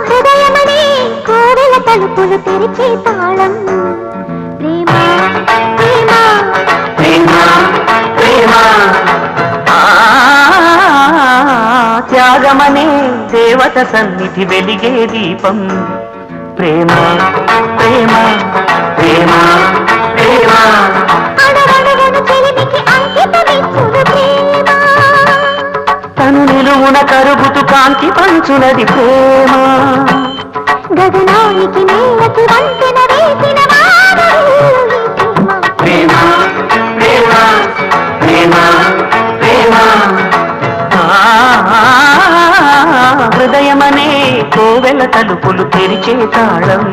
హృదయమనే కోవెల తలుపులు తెరిచే తాళం ప్రేమ ప్రేమ ప్రేమ ప్రేమ త్యాగమనే దేవత సన్నిధి వెలిగే దీపం ప్రేమ ప్రేమ ప్రేమ ప్రేమ అడగడగను చెలిమికి అంకితమిచ్చును ప్రేమ తను నిలువున కరుగుతూ కాంతి పంచునది ప్రేమ గగనానికి నేలకి వంతెన వేసిన ప్రేమ ప్రేమ ప్రేమ ప్రేమ హృదయమనే కోవెల తలుపులు తెరిచే తాళం